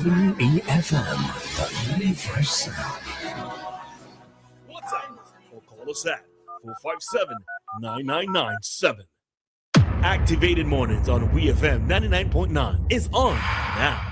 WEFM, the universe sound. WhatsApp or call us at 457-9997. Activated Mornings on WeFM 99.9 is on now.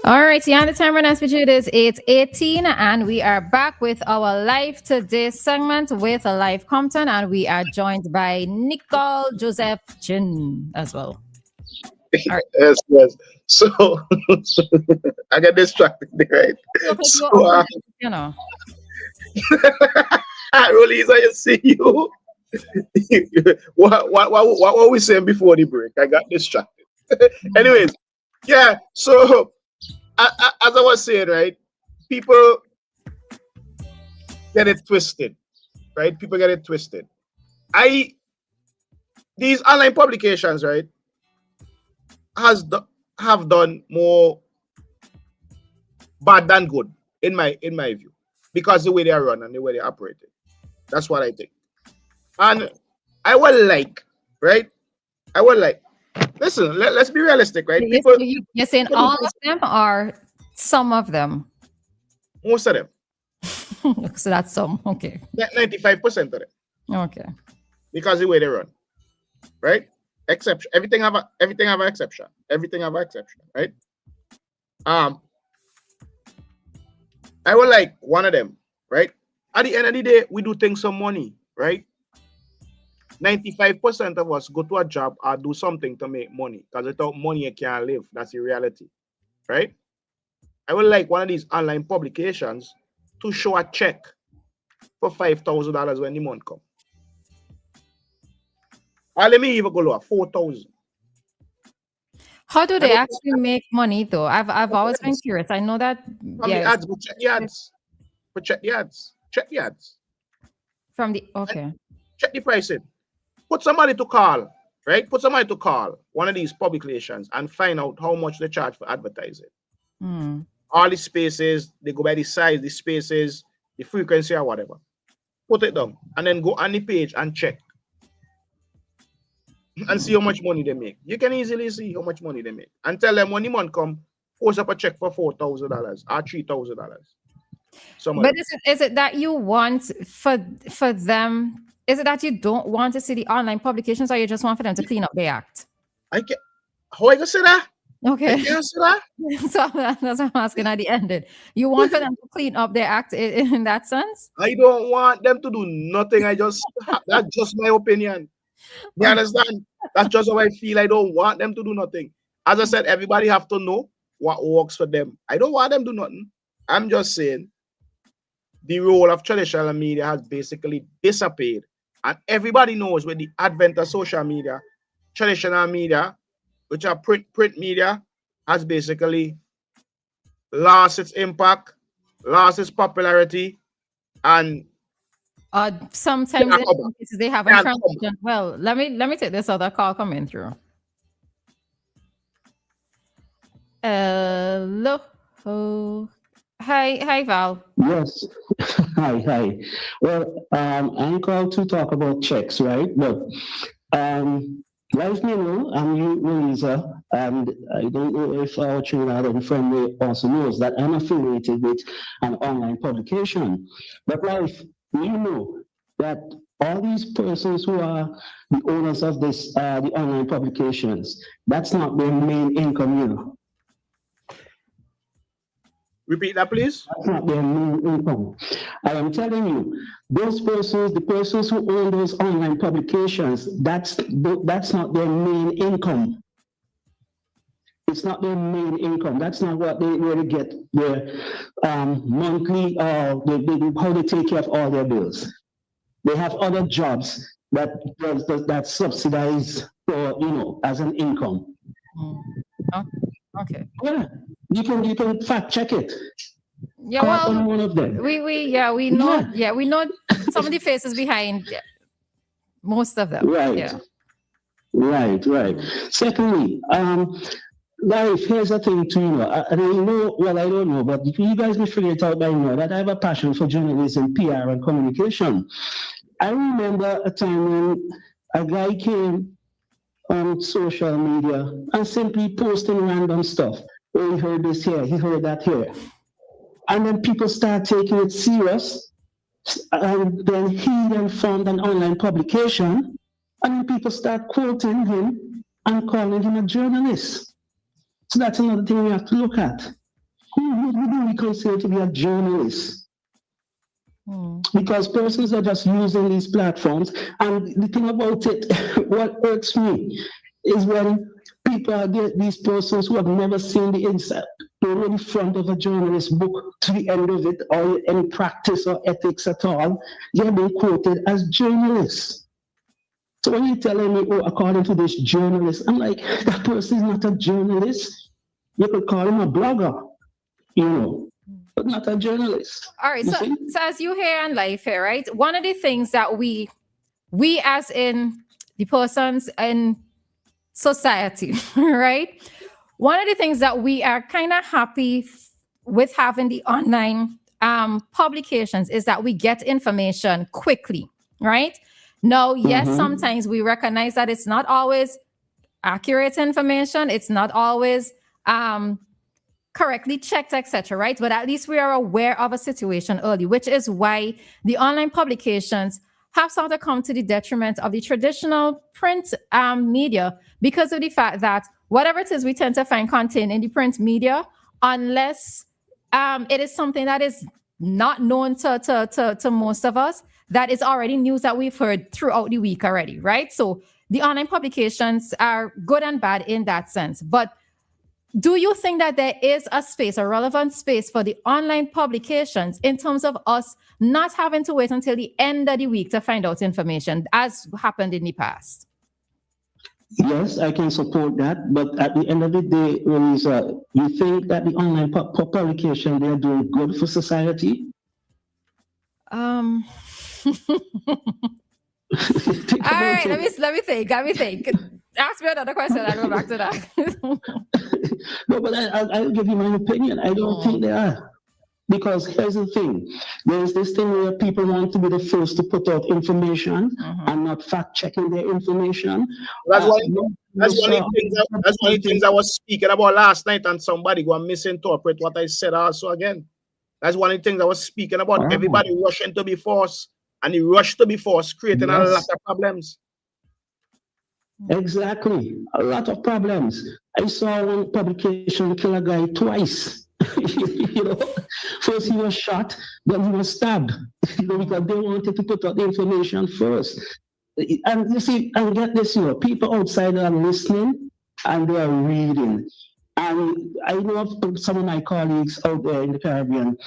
All right, yeah, the time right now it is 8:18, and we are back with our live today segment with a live Compton, and we are joined by Nicole Joseph Chin as well. All right. Yes. So I got distracted, right? So you know, Rollies, I see you. what were we saying before the break? I got distracted. Anyways, yeah. So as I was saying, right, people get it twisted, right? People get it twisted. These online publications, right, have done more bad than good in my view, because the way they are run and the way they operate. That's what I think. And I would like, right? Listen, let's be realistic, right? People, you're saying all of them or some of them? Most of them. So that's some, okay. 95% of them. Okay. Because the way they run, right? Exception. Everything have an exception. Everything have an exception, right? I would like one of them, right? At the end of the day, we do things for money, right? 95% of us go to a job or do something to make money, because without money you can't live. That's the reality, right? I would like one of these online publications to show a check for $5,000 when the month comes. Or let me even go lower, 4,000. How do they actually make money though? I've always been curious. I know that Ads, but check the ads. Check the ads. From the okay. Check the pricing. Put somebody to call, right? Put somebody to call one of these publications and find out how much they charge for advertising. All the spaces, they go by the size, the spaces, the frequency or whatever. Put it down and then go on the page and check and see how much money they make. You can easily see how much money they make and tell them when the month come, post up a check for $4,000 or $3,000. But is it that you want for them? Is it that you don't want to see the online publications, or you just want for them to clean up their act? How I gonna say that? Okay. I can't say that. So that's what I'm asking at the end. You want for them to clean up their act in that sense? I don't want them to do nothing. That's just my opinion. You understand? That's just how I feel. I don't want them to do nothing. As I said, everybody have to know what works for them. I don't want them to do nothing. I'm just saying the role of traditional media has basically disappeared. And everybody knows with the advent of social media, traditional media, which are print media, has basically lost its impact, lost its popularity, and sometimes they have a transition. Well, let me take this other call coming through. Hello. Hi, Val. Yes. Hi. Well, I'm called to talk about checks, right? But like you know, I'm Louisa, and I don't know if our Trinidad and friend also knows that I'm affiliated with an online publication. But life, you know that all these persons who are the owners of this, the online publications, that's not their main income, you know. Repeat that, please. That's not their main income. I am telling you, those persons, the persons who own those online publications, that's not their main income. It's not their main income. That's not what they really get their monthly, how they take care of all their bills. They have other jobs that subsidize for, you know, as an income. Okay. Yeah, you can fact check it. Yeah, well, one of them. we know. Yeah, we know some of the faces behind most of them. Right. Yeah. Right. Secondly, Life, here's the thing too, I don't know, well, I don't know, but you guys may figure it out by now that I have a passion for journalism, PR, and communication. I remember a time when a guy came on social media and simply posting random stuff. Oh, he heard this here, he heard that here. And then people start taking it serious. And then he then found an online publication, and then people start quoting him and calling him a journalist. So that's another thing we have to look at. Who do we consider to be a journalist? Because persons are just using these platforms. And the thing about it, what irks me is when people are these persons who have never seen the inside, the front of a journalist book to the end of it, or any practice or ethics at all, they're being quoted as journalists. So when you're telling me, oh, according to this journalist, I'm like, that person is not a journalist. You could call him a blogger, but not a journalist. All right. So as you hear on life here, right? One of the things that we as in the persons in society, right? One of the things that we are kind of happy with having the online publications is that we get information quickly, right? Now, yes, sometimes we recognize that it's not always accurate information. It's not always correctly checked, etc., right? But at least we are aware of a situation early, which is why the online publications have sort of come to the detriment of the traditional print media, because of the fact that whatever it is we tend to find content in the print media, unless it is something that is not known to most of us, that is already news that we've heard throughout the week already, right? So the online publications are good and bad in that sense. But do you think that there is a space, a relevant space for the online publications in terms of us not having to wait until the end of the week to find out information, as happened in the past? Yes, I can support that. But at the end of the day, Louisa, you think that the online publication, they are doing good for society? All right, let me think. Ask me another question. I'll go back to that. No, but I'll give you my opinion. I don't think they are. Because here's the thing. There's this thing where people want to be the first to put out information and not fact-checking their information. That's one of the things I was speaking about last night, and somebody go and misinterpret what I said also again. That's one of the things I was speaking about. Everybody rushing to be forced, and the rush to be forced creating a lot of problems. Exactly. A lot of problems. I saw one publication kill a guy twice. First he was shot, then he was stabbed. Because they wanted to put out the information first. And you see, and get this, people outside are listening and they are reading. And I know of some of my colleagues out there in the Caribbean.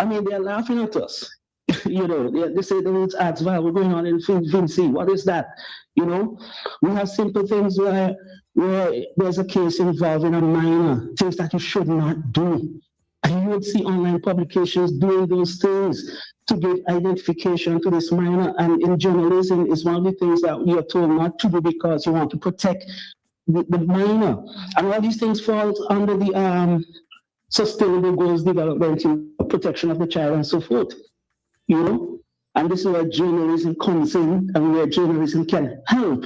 I mean, they're laughing at us. They say the ads, well, we're going on in Vinci. What is that? We have simple things where there's a case involving a minor, things that you should not do. And you would see online publications doing those things to give identification to this minor. And in journalism, it's one of the things that you're told not to do because you want to protect the minor. And all these things fall under the Sustainable Goals Development, protection of the child and so forth. And this is where journalism comes in and where journalism can help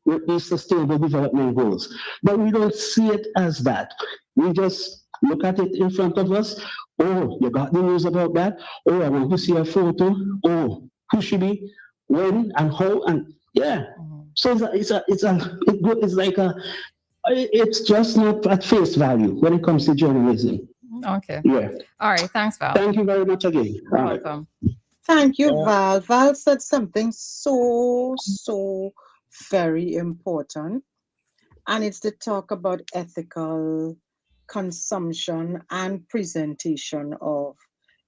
with these sustainable development goals. But we don't see it as that. We just look at it in front of us. Oh, you got the news about that? Oh, I want to see a photo. Oh, who should be, when, and how, and yeah. So it's just not at face value when it comes to journalism. Okay. Yeah. All right. Thanks, Val. Thank you very much again. You're welcome. Thank you, Val. Val said something so very important, and it's to talk about ethical consumption and presentation of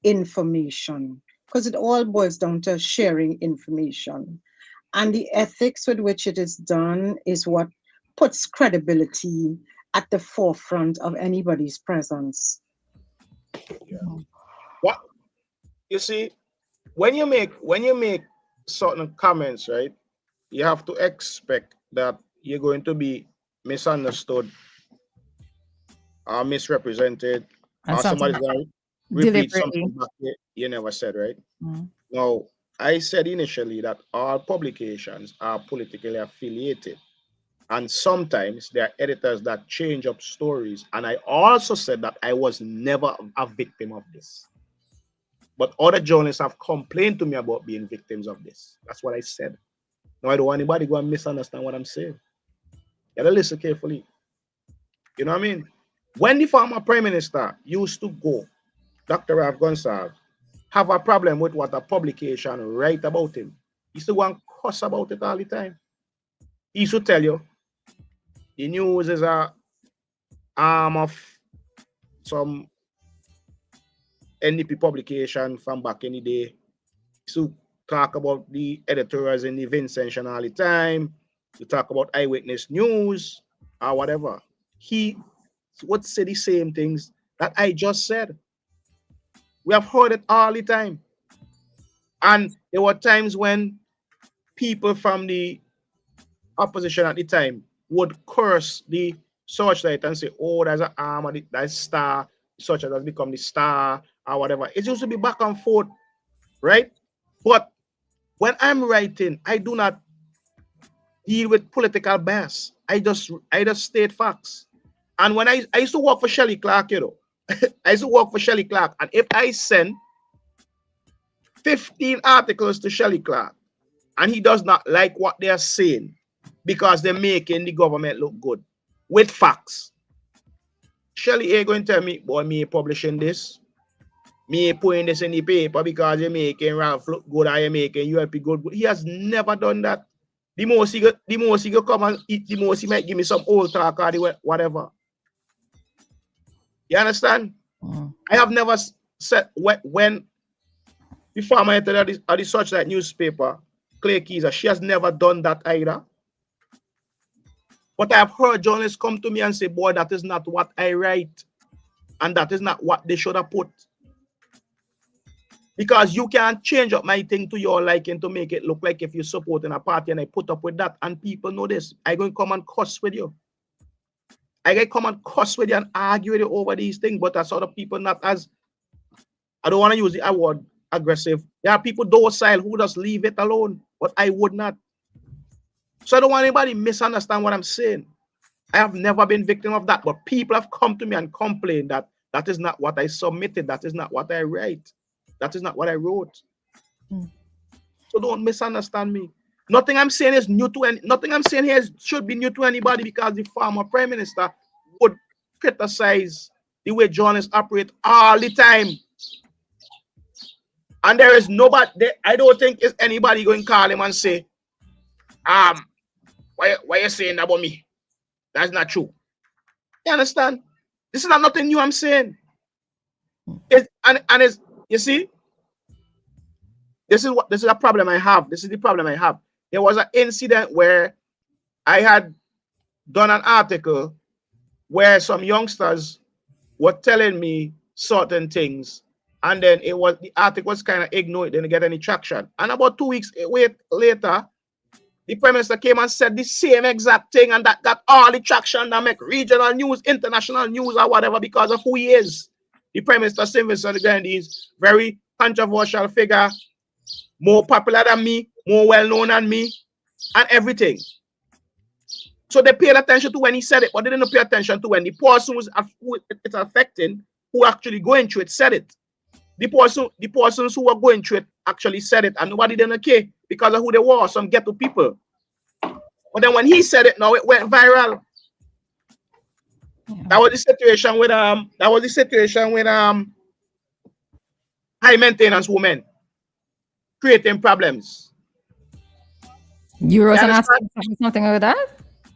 information, because it all boils down to sharing information, and the ethics with which it is done is what puts credibility at the forefront of anybody's presence. Yeah. What you see, when you make certain comments, right, you have to expect that you're going to be misunderstood. are misrepresented, And or somebody's something going to repeat deliberately. something back you never said, right? Mm. Now, I said initially that all publications are politically affiliated. And sometimes there are editors that change up stories. And I also said that I was never a victim of this. But other journalists have complained to me about being victims of this. That's what I said. Now, I don't want anybody to go and misunderstand what I'm saying. You gotta listen carefully. You know what I mean? When the former prime minister used to go, Dr. Ralph Gonsalves, have a problem with what a publication write about him, he used to go and cuss about it all the time. He used to tell you, the news is a arm of some NDP publication from back in the day. To talk about the editorials in the Vincentian all the time, to talk about Eyewitness News or whatever. He would say the same things that I just said. We have heard it all the time. And there were times when people from the opposition at the time would curse the Searchlight and say, oh, there's an arm of that star, Searchlight has become the star or whatever. It used to be back and forth, right? But when I'm writing, I do not deal with political bias. I just state facts. And when I used to work for Shelley Clark, you know, I used to work for Shelley Clark, and if I send 15 articles to Shelley Clark and he does not like what they're saying because they're making the government look good with facts, Shelley A going to tell me, boy, me publishing this, me putting this in the paper because you're making Ralph look good or you're making ULP good. He has never done that. The most he go come and eat, the most he might give me some old talk or whatever. You understand? I have never said when the former editor of the Searchlight newspaper, Clay Keyser, she has never done that either. But I have heard journalists come to me and say, boy, that is not what I write. And that is not what they should have put. Because you can't change up my thing to your liking to make it look like if you're supporting a party, and I put up with that. And people know this. I'm going to come and cuss with you. I can come and cuss with you and argue with you over these things, but that's other people not as, I don't want to use the word aggressive. There are people docile who just leave it alone, but I would not. So I don't want anybody misunderstand what I'm saying. I have never been victim of that, but people have come to me and complained that that is not what I submitted. That is not what I write. That is not what I wrote. So don't misunderstand me. Nothing I'm saying is new to nothing I'm saying here should be new to anybody, because the former prime minister would criticize the way journalists operate all the time. And there is nobody, I don't think is anybody going to call him and say, why are you saying that about me? That's not true. You understand? This is not nothing new I'm saying. You see, this is a problem I have. This is the problem I have. There was an incident where I had done an article where some youngsters were telling me certain things, and then the article was kind of ignored, didn't get any traction. And about 2 weeks later, the prime minister came and said the same exact thing, and that got all the traction that make regional news, international news, or whatever, because of who he is. The prime minister, St. Vincent the Grenadines, very controversial figure, more popular than me, more well-known than me, and everything. So they paid attention to when he said it, but they didn't pay attention to when the person who it's affecting, who actually going through it, said it. The persons who were going through it actually said it, and nobody didn't care because of who they were, some ghetto people. But then when he said it, now it went viral. Yeah. That was the situation with high maintenance women creating problems. You wrote something like that?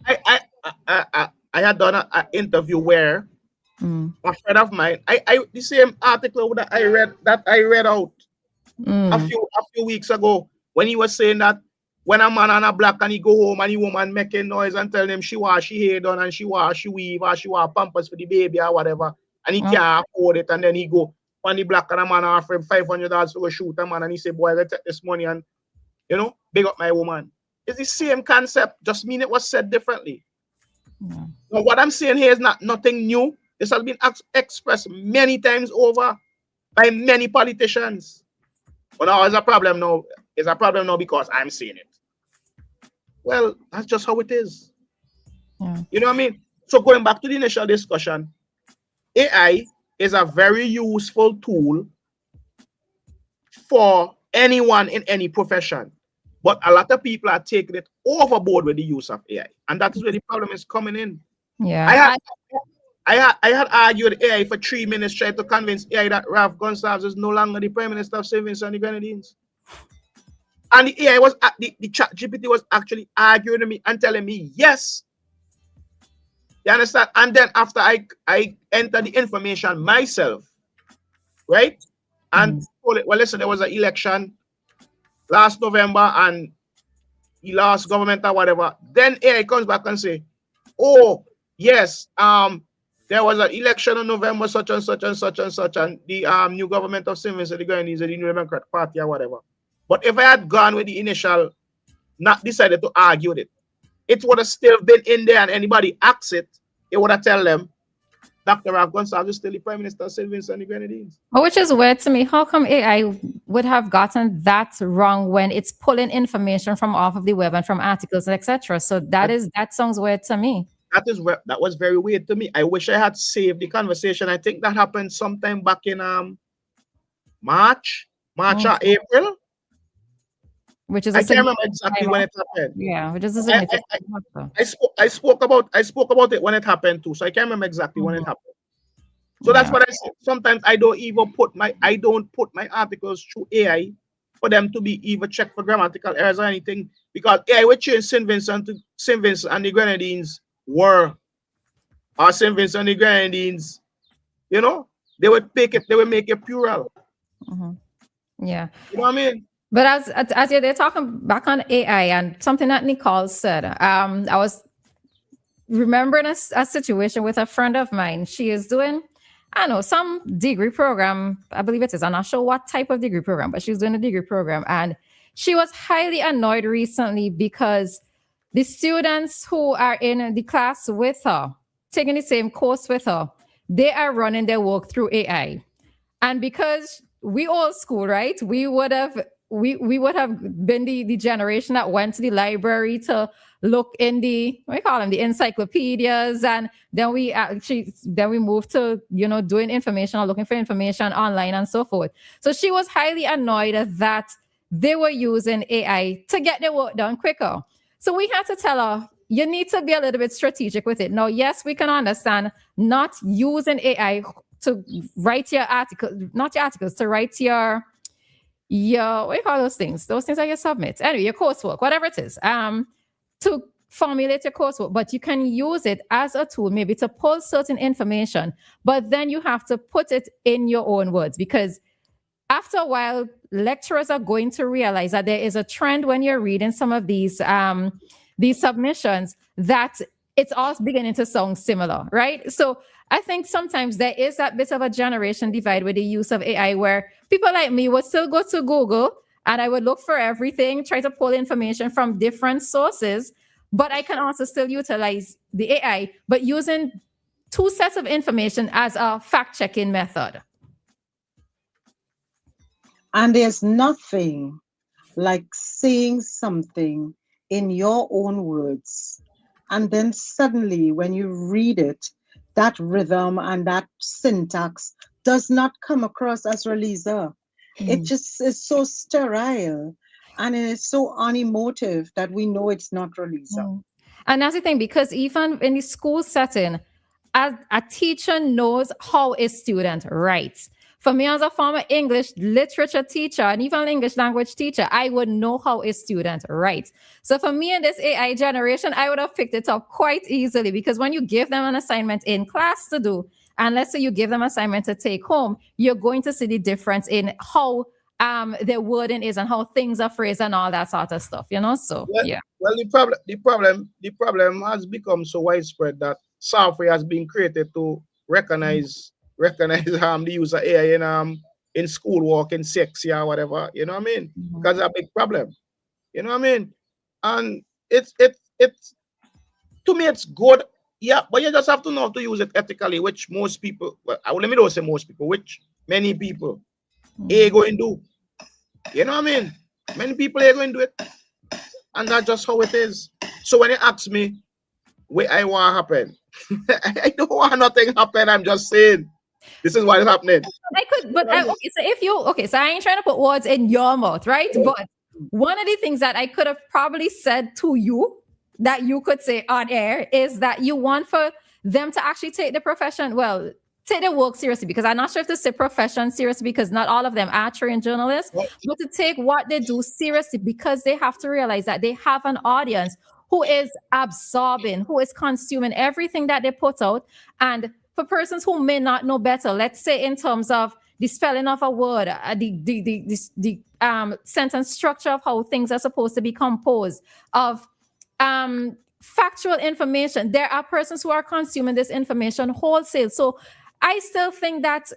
I had done an interview where a friend of mine, the same article that I read out a few weeks ago, when he was saying that when a man and a black and he go home and the woman making noise and tell him she wash she hair done and she wash she weave or she wash pampers for the baby or whatever, and he can't afford it, and then he go when the black and a man offer him $500 to go shoot a man, and he say, boy, let's take this money and big up my woman. It's the same concept, just mean it was said differently. Now, what I'm saying here is nothing new. This has been expressed many times over by many politicians. But now it's a problem now. It's a problem now because I'm seeing it. Well, that's just how it is. Yeah. You know what I mean? So going back to the initial discussion, AI is a very useful tool for anyone in any profession. But a lot of people are taking it overboard with the use of AI. And that is where the problem is coming in. Yeah. I had argued AI for 3 minutes trying to convince AI that Ralph Gonsalves is no longer the Prime Minister of St. Vincent and the Grenadines. And the AI was the chat GPT was actually arguing with me and telling me yes. You understand? And then after I entered the information myself, right? And told it, well, listen, there was an election last November and he lost government or whatever. Then AI comes back and say, oh, yes, there was an election in November, such and such and such and such, and the new government of St. Vincent and the Grenadines, the New Democratic Party or whatever. But if I had gone with the initial, not decided to argue with it, it would have still been in there, and anybody asks it, it would have tell them, Dr. Ralph Gonsalves is still the Prime Minister of St. Vincent and the Grenadines. Which is weird to me. How come AI would have gotten that wrong when it's pulling information from off of the web and from articles, etc.? So that sounds weird to me. That was very weird to me. I wish I had saved the conversation. I think that happened sometime back in March or April. Which is I can't remember exactly when it happened. Yeah, which is a significant I spoke about it when it happened too, so I can't remember exactly when it happened. So that's what I said. Sometimes I don't put my articles through AI for them to be even checked for grammatical errors or anything, because AI would change St. Vincent to St. Vincent and the Grenadines or St. Vincent and the Grenadines, you know, they would make it plural. Yeah. You know what I mean? But as they're talking back on AI and something that Nicole said, I was remembering a situation with a friend of mine. She is doing, I don't know, some degree program. I believe it is. I'm not sure what type of degree program, but she's doing a degree program. And she was highly annoyed recently because the students who are in the class with her, taking the same course with her, they are running their work through AI. And because we old school, right? We would have been the generation that went to the library to look in the, what do you call them, the encyclopedias, and then we moved to, doing information or looking for information online and so forth. So she was highly annoyed that they were using AI to get their work done quicker. So we had to tell her, you need to be a little bit strategic with it. Now, yes, we can understand not using AI to write your article, not your articles, to write your what do you call those things? Those things that you submit. Anyway, your coursework, whatever it is, to formulate your coursework. But you can use it as a tool, maybe to pull certain information, but then you have to put it in your own words, because after a while, lecturers are going to realize that there is a trend when you're reading some of these submissions that it's all beginning to sound similar, right? So I think sometimes there is that bit of a generation divide with the use of AI, where people like me would still go to Google and I would look for everything, try to pull information from different sources, but I can also still utilize the AI, but using two sets of information as a fact-checking method. And there's nothing like saying something in your own words, and then suddenly when you read it, that rhythm and that syntax does not come across as Reliezer. It just is so sterile and it is so unemotive that we know it's not Reliezer. And that's the thing, because even in the school setting, as a teacher knows how a student writes. For me, as a former English literature teacher and even English language teacher, I would know how a student writes. So for me in this AI generation, I would have picked it up quite easily, because when you give them an assignment in class to do, and let's say you give them an assignment to take home, you're going to see the difference in how their wording is and how things are phrased and all that sort of stuff, So, yeah. Well, the problem has become so widespread that software has been created to recognize the use of AI in schoolwork, in sexy or whatever, you know what I mean? Because it's a big problem. You know what I mean? And it's to me it's good Yeah, but you just have to know how to use it ethically, which most people, well, let me not say most people, which many people ain't going to do. You know what I mean? Many people ain't going to do it. And that's just how it is. So when you ask me what I want to happen, I don't want nothing happen. I'm just saying this is what is happening. I could, but okay, so if you so I ain't trying to put words in your mouth, right? But one of the things that I could have probably said to you that you could say on air is that you want for them to actually take the profession, well, take their work seriously, because I'm not sure if to say profession seriously, because not all of them are trained journalists, but to take what they do seriously, because they have to realize that they have an audience who is absorbing, who is consuming everything that they put out. And for persons who may not know better, let's say in terms of the spelling of a word, the sentence structure of how things are supposed to be composed, of factual information, there are persons who are consuming this information wholesale. So I still think that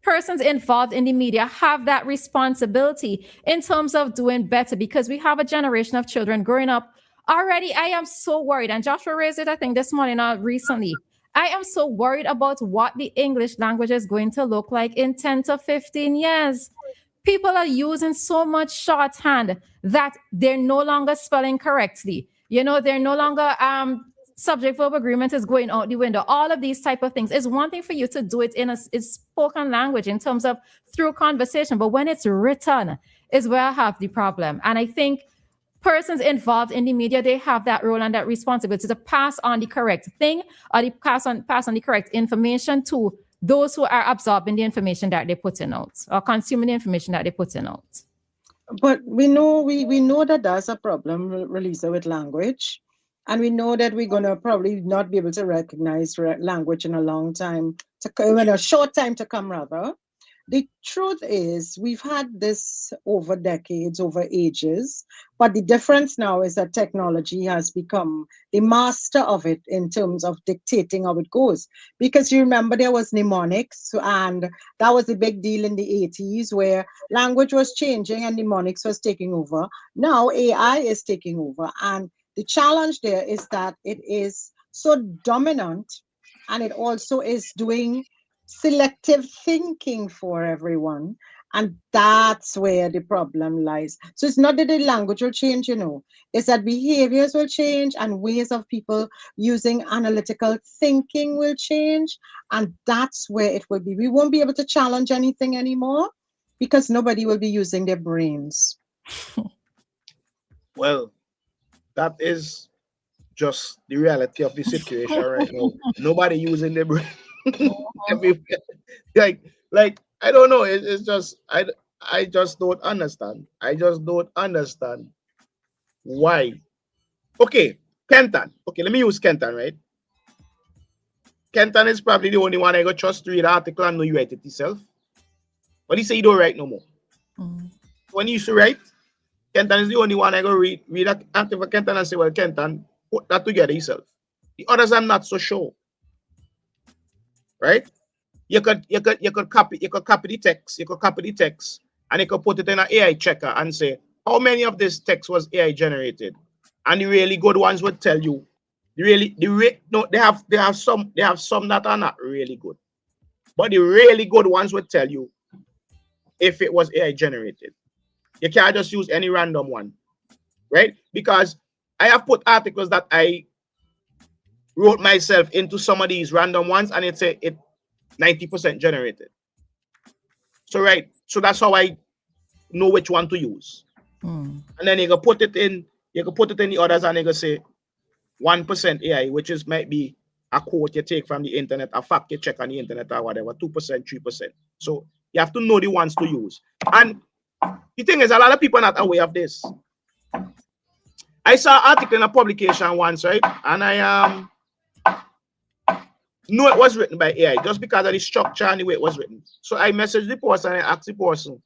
persons involved in the media have that responsibility in terms of doing better, because we have a generation of children growing up already. I am so worried, and Joshua raised it, I think, this morning or recently. I am so worried about what the English language is going to look like in 10 to 15 years. People are using so much shorthand that they're no longer spelling correctly. You know, they're no longer subject verb agreement is going out the window. All of these type of things. Is one thing for you to do it in a spoken language in terms of through conversation, but when it's written is where I have the problem. And I think persons involved in the media, they have that role and that responsibility to pass on the correct thing, or the pass on the correct information to those who are absorbing the information that they're putting out, or consuming the information that they're putting out. But we know that that's a problem, Relisa, with language. And we know that we're going to probably not be able to recognize language in a long time, in a short time to come, rather. The truth is, we've had this over decades, over ages, but the difference now is that technology has become the master of it in terms of dictating how it goes. Because you remember there was mnemonics, and that was a big deal in the 80s, where language was changing and mnemonics was taking over. Now AI is taking over, and the challenge there is that it is so dominant, and it also is doing selective thinking for everyone. And that's where the problem lies. So it's not that the language will change, it's that behaviors will change, and ways of people using analytical thinking will change. And that's where it will be. We won't be able to challenge anything anymore, because nobody will be using their brains. Well, that is just the reality of the situation right now. Nobody using their brain. like I don't know. It's just I just don't understand. I just don't understand why. Okay, Kenton. Okay, let me use Kenton, right? Kenton is probably the only one I got trust to read the article and know you write it yourself. But he say you don't write no more. When you used to write, Kenton is the only one I go read that article for Kenton and say, well, Kenton, put that together yourself. The others I'm not so sure. Right? You could copy the text, and you could put it in an AI checker and say, how many of this text was AI generated? And the really good ones would tell you. They have some that are not really good. But the really good ones would tell you if it was AI generated. You can't just use any random one. Right? Because I have put articles that I wrote myself into some of these random ones, and it 90% generated. So that's how I know which one to use. And then you can put it in the others, and you can say 1% AI, which might be a quote you take from the internet, a fact you check on the internet or whatever, 2%, 3%. So you have to know the ones to use. And the thing is, a lot of people are not aware of this. I saw an article in a publication once, right? And I know it was written by AI just because of the structure and the way it was written. So I messaged the person and I asked the person,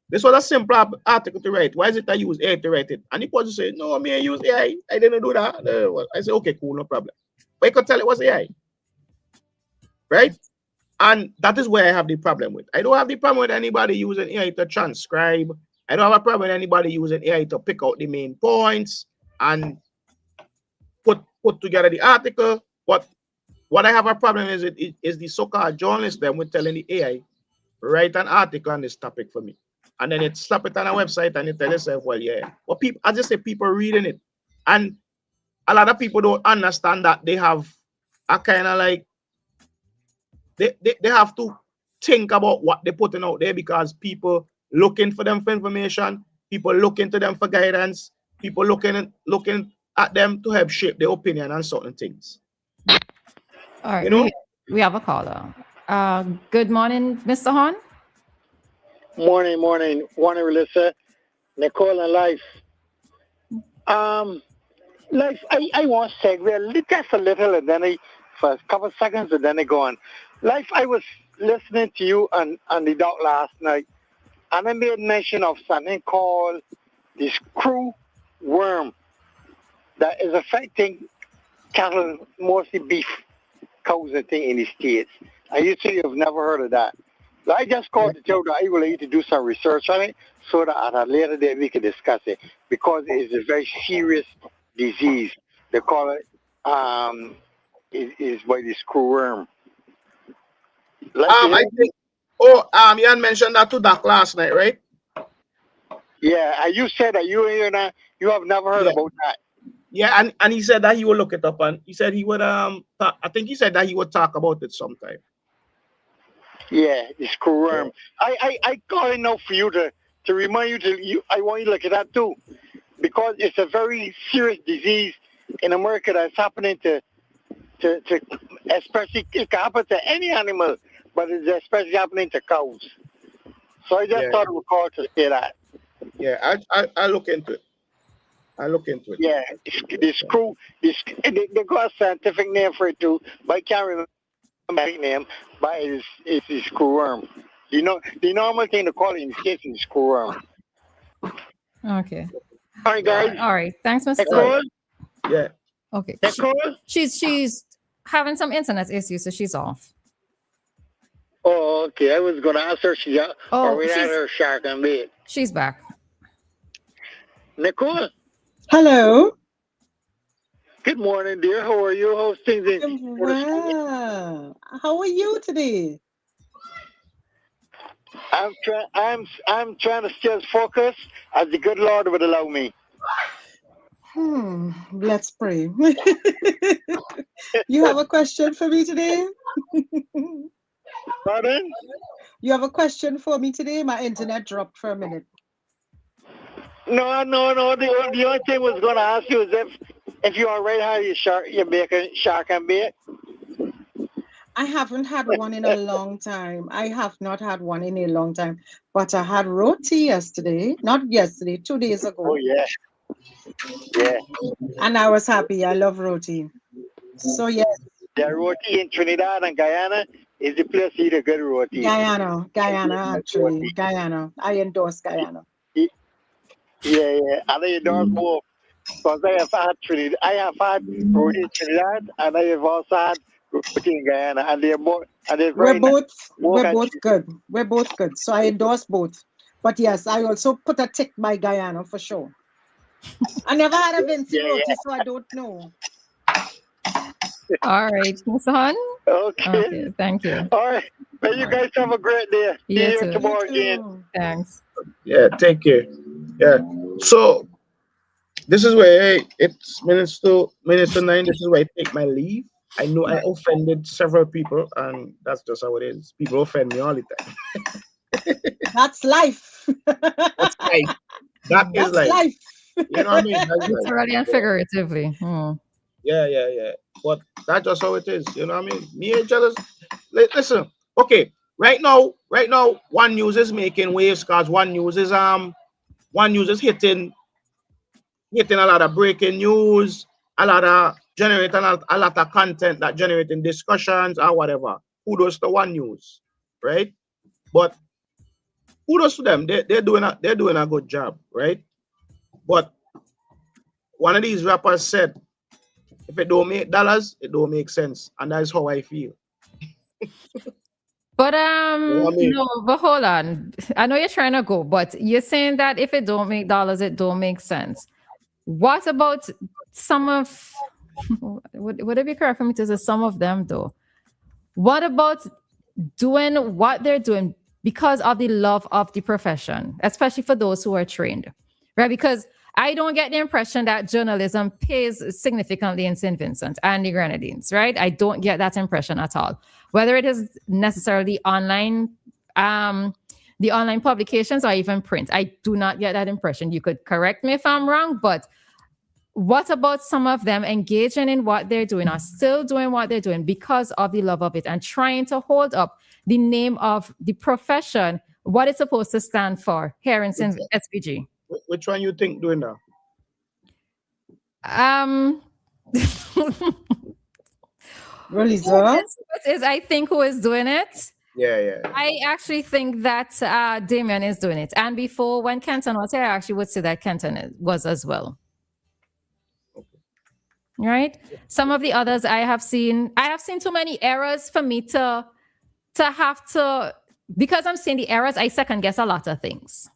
this was a simple article to write. Why is it I use AI to write it? And the person said, no, I use AI. I didn't do that. I said, okay, cool, no problem. But you could tell it was AI. Right? And that is where I have the problem with. I don't have the problem with anybody using AI to transcribe. I don't have a problem with anybody using AI to pick out the main points and put together the article. But what I have a problem is the so-called journalists them with telling the AI write an article on this topic for me, and then it slap it on a website and you tell yourself, well, yeah. Well, people, I just say people reading it, and a lot of people don't understand that they have a kind of like they have to think about what they're putting out there, because people looking for them for information, people looking to them for guidance, people looking at them to help shape their opinion on certain things. All right, You know? we have a caller. Good morning, Mr. Horn. Morning, Relissa, Nicole, and Life. Life, I want to segue just a little, and then for a couple of seconds, and then I go on. Life, I was listening to you on the dock last night, and I made mention of something called the screw worm that is affecting cattle, mostly beef, cows and thing in the States. And you say you've never heard of that. So I just called to tell that I will need to do some research on it so that at a later date we can discuss it, because it's a very serious disease. They call it is by the screw worm. I think you had mentioned that to Doc last night, right? Yeah, and you said that you have never heard about that. Yeah, and he said that he would look it up, and he said he would I think he said that he would talk about it sometime. Yeah, the screw worm. I calling now for you to remind you I want you to look at that too, because it's a very serious disease in America that's happening to especially, it can happen to any animal, but it's especially happening to cows. So I just thought it would call to say that. Yeah, I look into it. Yeah, the screw. They got a scientific name for it too, but I can't remember the name. But it's the screw worm. You know, the normal thing to call it in the States is the screw worm. Okay. All right, guys. All right. Thanks, Mr. Nicole? Yeah. Okay. Nicole? She's having some internet issues, so she's off. Oh, okay. I was gonna ask her. Or we had her shark and bait. She's back. Nicole? Hello. Good morning, dear. How are you? How's things? Well, how are you today? I'm trying to stay focus as the good Lord would allow me. Let's pray. You have a question for me today? Pardon? You have a question for me today? My internet dropped for a minute. No. The only thing I was going to ask you is if you are right, how you make a shark and bait. I haven't had one in a long time. I have not had one in a long time. But I had roti yesterday. Not yesterday, 2 days ago. Oh, yeah. Yeah. And I was happy. I love roti. So, yes. The roti in Trinidad and Guyana is the place to eat a good roti. Guyana, actually. Guyana. I endorse Guyana. Yeah. And I endorse more. Because I have had Trinidad. I have had roti in Trinidad, and I have also had roti in Guyana. And they're both. We're both good. We're both good. So I endorse both. But yes, I also put a tick by Guyana for sure. I never had a Vinci roti, so I don't know. All right, Mr. Hun. Okay. Thank you. All right. Well, you guys have a great day. See you tomorrow again. Thanks. Yeah, take care. Yeah. So this is where it's minutes to 9. This is where I take my leave. I know I offended several people, and that's just how it is. People offend me all the time. That's life. That's life. That's life. You know what I mean? Literally and figuratively. Yeah. But that's just how it is. You know what I mean? Me and jealous. Listen, okay. Right now, One News is making waves because One News is hitting a lot of breaking news, a lot of generating a lot of content that generating discussions or whatever. Kudos to One News, right? But kudos to them. They're doing a good job, right? But one of these rappers said, if it don't make dollars, it don't make sense. And that's how I feel. But no, but hold on. I know you're trying to go, but you're saying that if it don't make dollars, it don't make sense. What about some of would it be correct for me to say some of them though? What about doing what they're doing because of the love of the profession, especially for those who are trained, right? Because I don't get the impression that journalism pays significantly in St. Vincent and the Grenadines, right? I don't get that impression at all. Whether it is necessarily online, the online publications or even print, I do not get that impression. You could correct me if I'm wrong, but what about some of them engaging in what they're doing or still doing what they're doing because of the love of it and trying to hold up the name of the profession, what it's supposed to stand for here in SVG? Which one you think doing that? Relisa? I think who is doing it. Yeah. I actually think that Damien is doing it. And before, when Kenton was here, I actually would say that Kenton was as well. Right? Some of the others I have seen too many errors for me to have to, because I'm seeing the errors, I second guess a lot of things.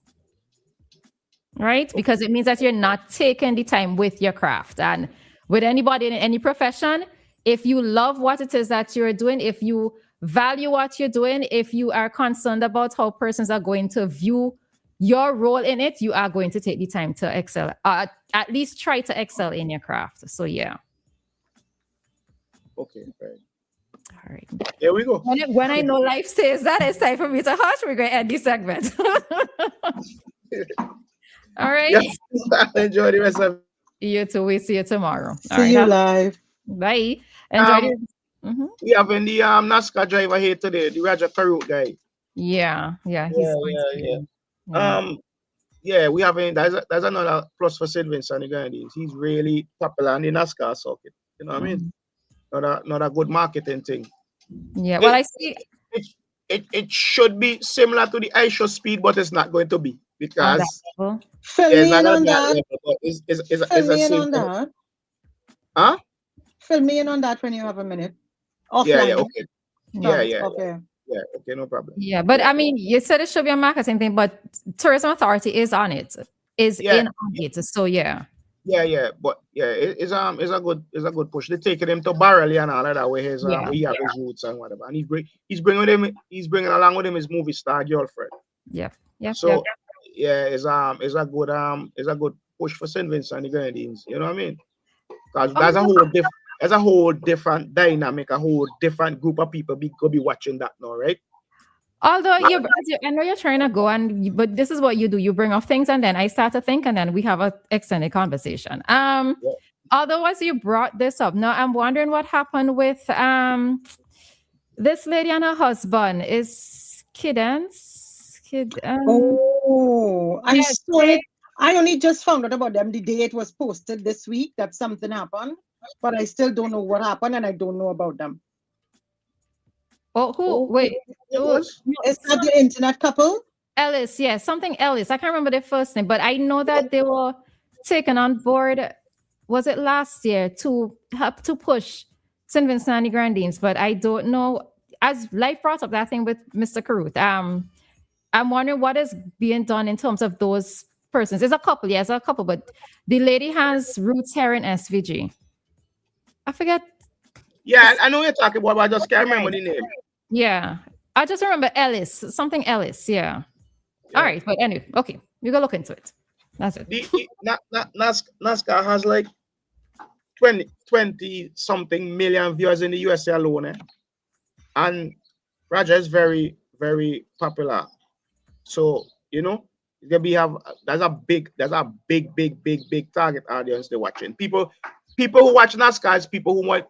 Right? Because it means that you're not taking the time with your craft. And with anybody in any profession, if you love what it is that you're doing, if you value what you're doing, if you are concerned about how persons are going to view your role in it, you are going to take the time to excel, at least try to excel in your craft. So yeah. Okay, right. All right. There we go. When I know life says that, it's time for me to hush. We're going to end this segment. All right. Yes. Enjoy the rest of you too. We see you tomorrow. See you live. Bye. Enjoy We have in the NASCAR driver here today, the Raja Karut guy. Yeah. Yeah. We have there's another plus for St. Vincent and the Grenadines. He's really popular in the NASCAR circuit. You know what I mean? Not a good marketing thing. Yeah. Well, I see it should be similar to the iShow Speed, but it's not going to be because fill me in on that. Huh? Fill me in on that when you have a minute. Offline. Yeah, okay. Okay. Yeah, okay, no problem. Yeah, but I mean, you said it should be a marketing thing, but Tourism Authority is on it. In on it. So yeah. But it's a good push. They taking him to Barely and all of that where he have his roots and whatever. And he's bringing along with him his movie star girlfriend. Yeah. So it's a good push for St. Vincent and the Grenadines. You know what I mean? Because there's a whole different dynamic, a whole different group of people go be watching that now, right? Although I know you're trying to go but this is what you do. You bring up things and then I start to think and then we have an extended conversation. Although as you brought this up, now I'm wondering what happened with this lady and her husband is Kiddens. Oh, I saw it. I only just found out about them the day it was posted this week that something happened, but I still don't know what happened and I don't know about them. Oh, who? Wait. Is that the internet couple? Ellis, yes, something Ellis. I can't remember their first name, but I know that they were taken on board, was it last year, to help to push St. Vincent and the Grenadines, but I don't know. As Life brought up that thing with Mr. Karut, I'm wondering what is being done in terms of those persons. There's a couple, but the lady has roots here in SVG. I forget. Yeah, I know what you're talking about, but I just can't remember the name. Yeah, I just remember Ellis, something Ellis. Yeah. All right, but anyway, okay, you go look into it. That's it. NASCAR has like 20 something million viewers in the USA alone, and Raja is very, very popular. So there's a big target audience they're watching. People who watch NASCAR is people who might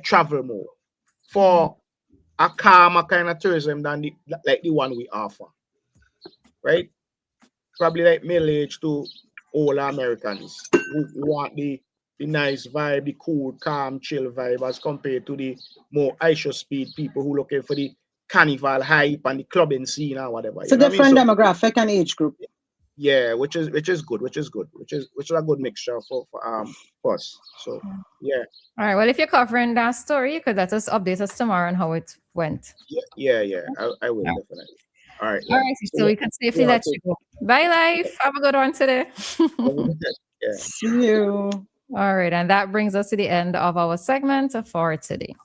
travel more for a calmer kind of tourism than the one we offer, right? Probably like middle-aged to older Americans who want the nice vibe, the cool, calm, chill vibe as compared to the more iShow Speed people who looking for the carnival hype and the clubbing scene or whatever. It's a different demographic and age group. Yeah, which is good, which is a good mixture for us. So yeah. All right. Well, if you're covering that story, you could let us update us tomorrow on how it went. Yeah. I will definitely. All right. So we can safely let you go. Bye, Life. Have a good one today. Yeah. See you. All right, and that brings us to the end of our segment for today.